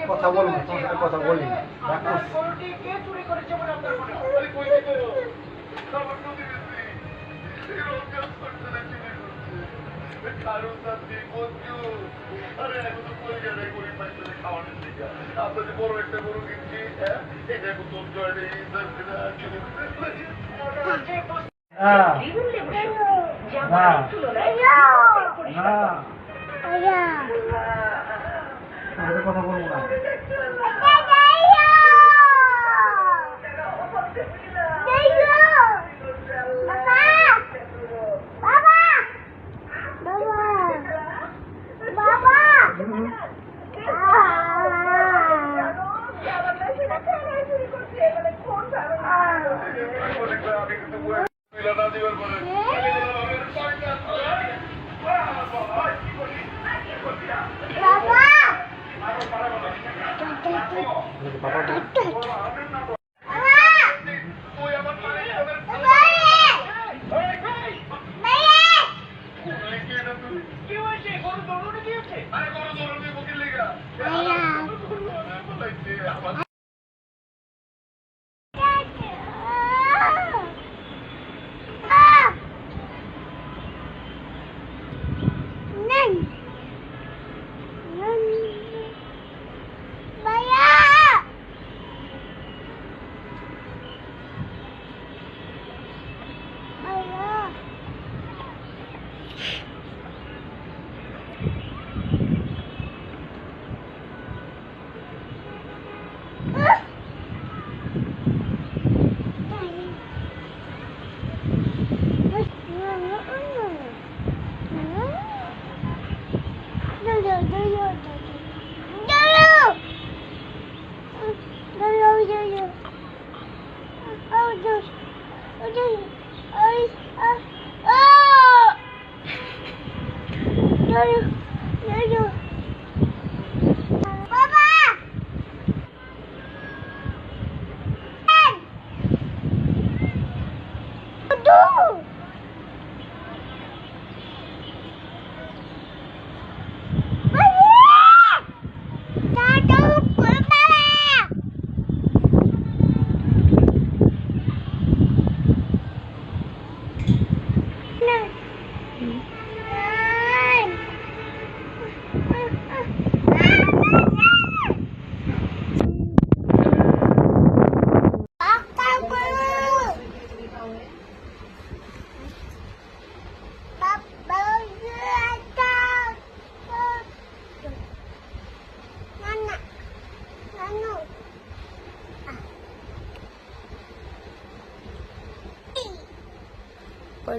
কথা বলবো, তোমার সাথে কথা বলি না। কথা বলবো না।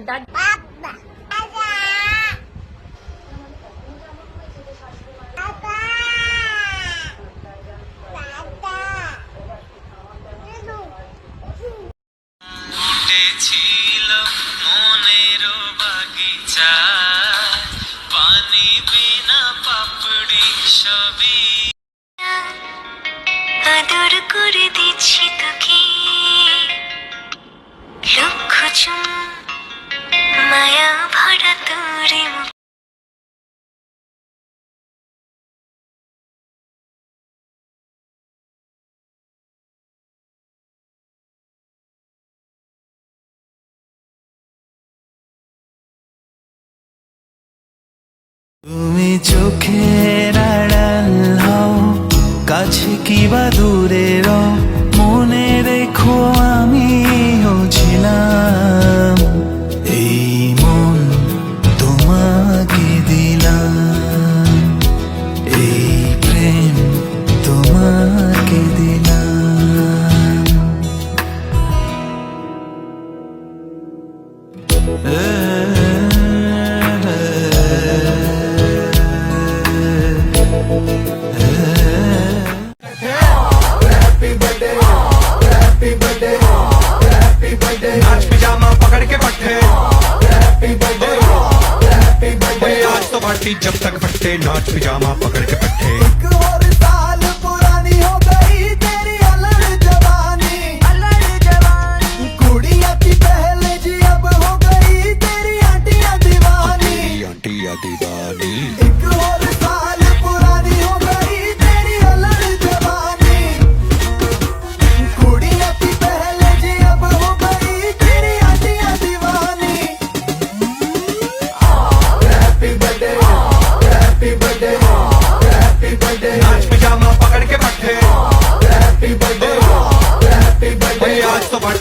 Dad. ছিল মনের বাগিচা পানি বিনা পাপড়ি সবই আদর করে দিচ্ছি তোকে লক্ষ চুম মায়া ভরা তোরে তুমি চোখের আড়াল হও কাছে কিবা দূরে রও মনে রেখো আমিও ছিলাম এই মন তোমাকে দিলাম এই প্রেম তোমাকে দিলাম नाच पिजामा पकड़ के पट्टे आज तो पार्टी जब तक फट्टे नाच पिजामा पकड़ के पट्टे एक और साल पुरानी हो गई तेरी अलग जवानी कुड़िया की पहले जी अब हो गई तेरी आंटियां दीवानी एक और साल पुरानी हो गई तेरी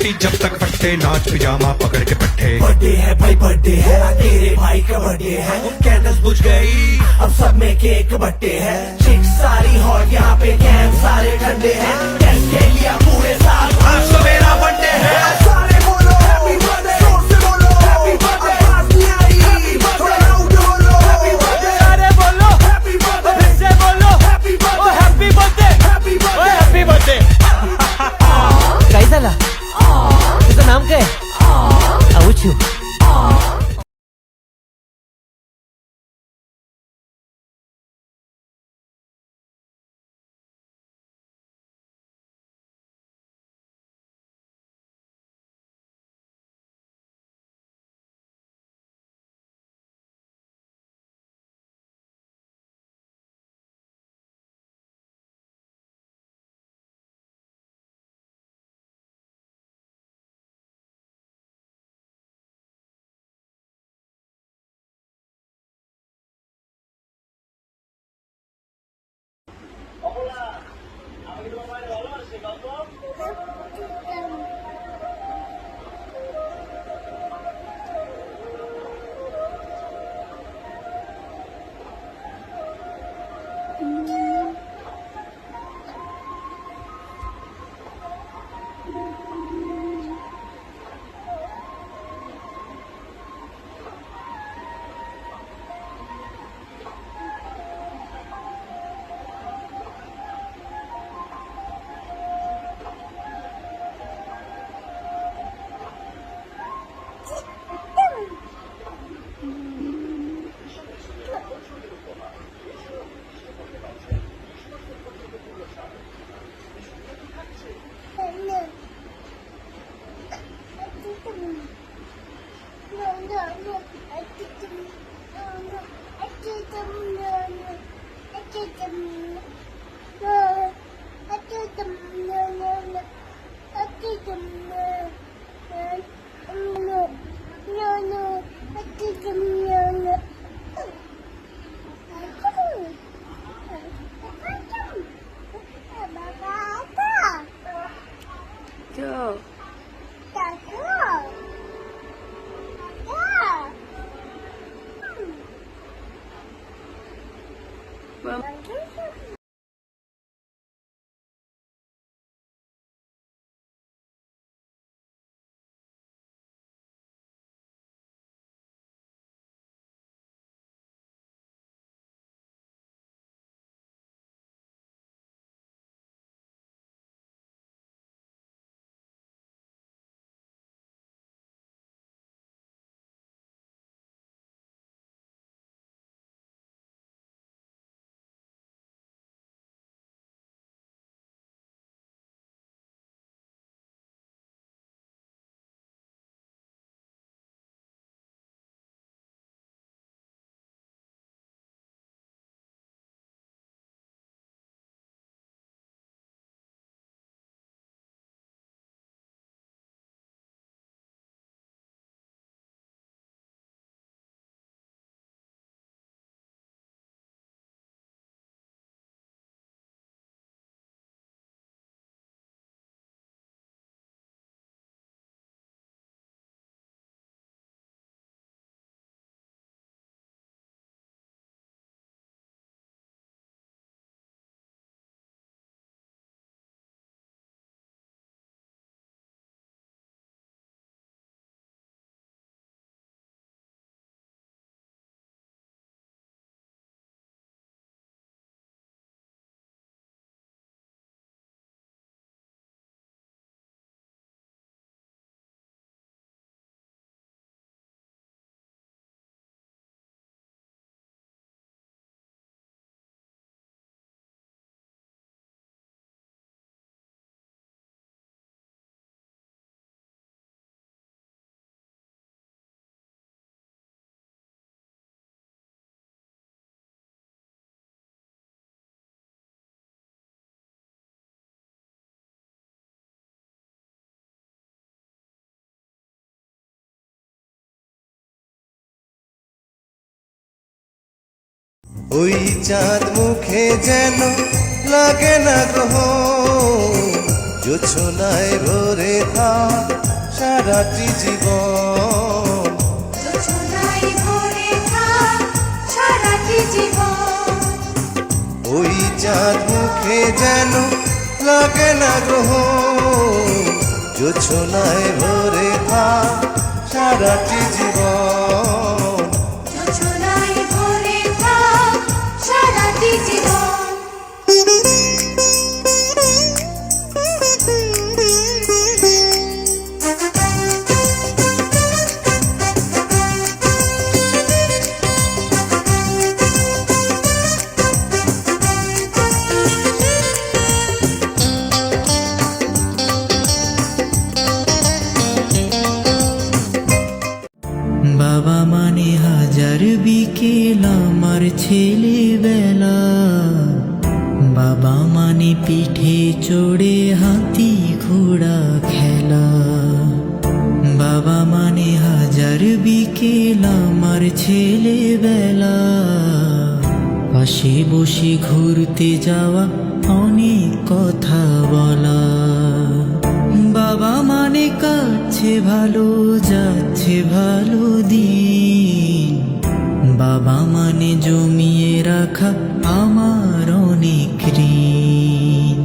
पार्टी जब तक फट्टे नाच पिजामा पकड़ के पट्टे बर्थडे है भाई बर्थडे है तेरे भाई का बर्थडे है कैंडल्स बुझ गई अब सब में केक बट्टे है चिक सारी हॉट यहाँ पे कैंप सारे ठंडे हैं टेस्ट लिया पूरे साल आज तो मेरा बर्थडे है सारे बोलो हैप्पी बर्थडे जोर से बोलो हैप्पी बर्थडे आवाज नहीं आई हैप्पी बर्थडे लाउड बोलो हैप्पी बर्थडे अरे बोलो हैप्पी बर्थडे फिर से बोलो हैप्पी ओ बर्थडे हैप्पी बर्थडे हैप्पी ओ बर्थडे हैप्पी बर्थडे काय झाला तुझं नाम काय आऊचू ওই চাঁদ মুখে যেন লাগে না গ্রহ জোছনায় ভরে থাক সারাটি জীবন। জোছনায় ভরে থাক সারাটি জীবন। ওই চাঁদ মুখে যেন লাগে না গ্রহণ, জোছনায় ভরে থাক সারাটি জীবন। জোছনায় ভরে থাক সারাটি জীবন। বাবা মানে হাজার বিকেল আমার ছেলেবেলা, বাবা মানে পিঠে চড়ে হাতি ঘোড়া খেলা। বাবা মানে হাজার বিকেল আমার ছেলেবেলা, পাশে বসে ঘুরতে যাওয়া অনেক কথা বলা। বাবা মানে কাটছে ভালো যাচ্ছে ভালো দিন, বাবা মানে জমিয়ে রাখা আমার অনেক ঋণ।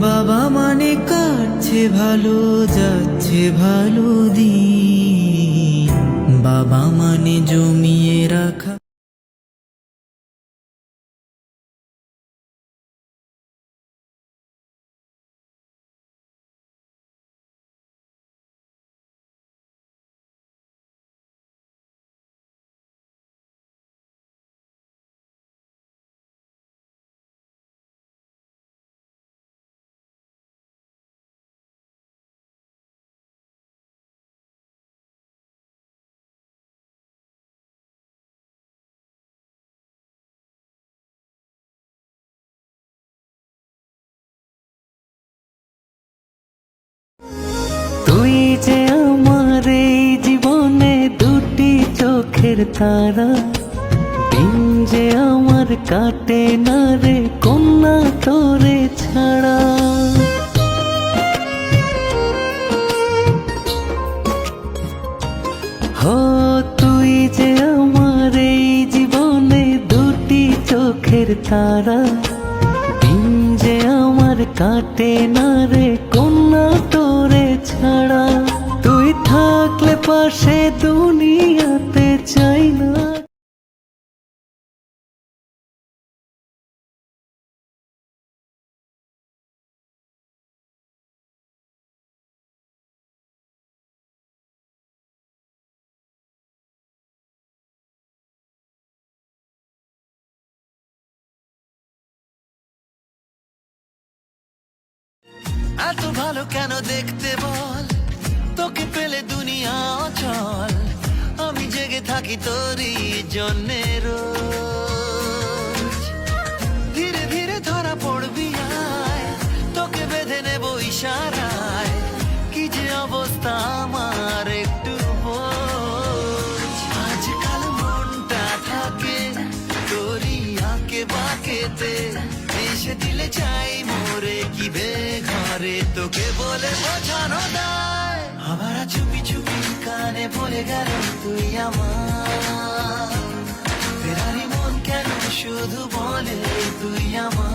বাবা মানে কাটছে ভালো যাচ্ছে ভালো দিন, বাবা মানে জমিয়ে রাখা। তুই যে আমার এই জীবনে দুটি চোখের তারা, দিন যে আমার কাটে না রে কন্যা তোরে ছাড়া। হো তুই যে আমার এই জীবনে দুটি চোখের তারা, দিন যে আমার কাটে না রে কন্যা তোরে ছাড়া। তুই থাকলে পাশে দুনিয়াতে চাই না। এত ভালো কেন দেখতে বল, তোকে পেলে দুনিয়া অচল। আমি জেগে থাকি তোরই জন্যে রোজ। ধীরে ধীরে ধরা পড়বি আয়, তোকে বেঁধে নেব ইশারায়। কি যে অবস্থা আমার একটু বোঝ। আজকাল মনটা থাকে তোরই আঁকে বাঁকেতে, এসে দিলে চাই মোরে কি বেঘরে তোকে বলে বোঝানো দায়। আবার চুপি চুপি কানে বলে গেল তুই আমার, ফেরারি মন কেন শুধু বলে তুই আমার।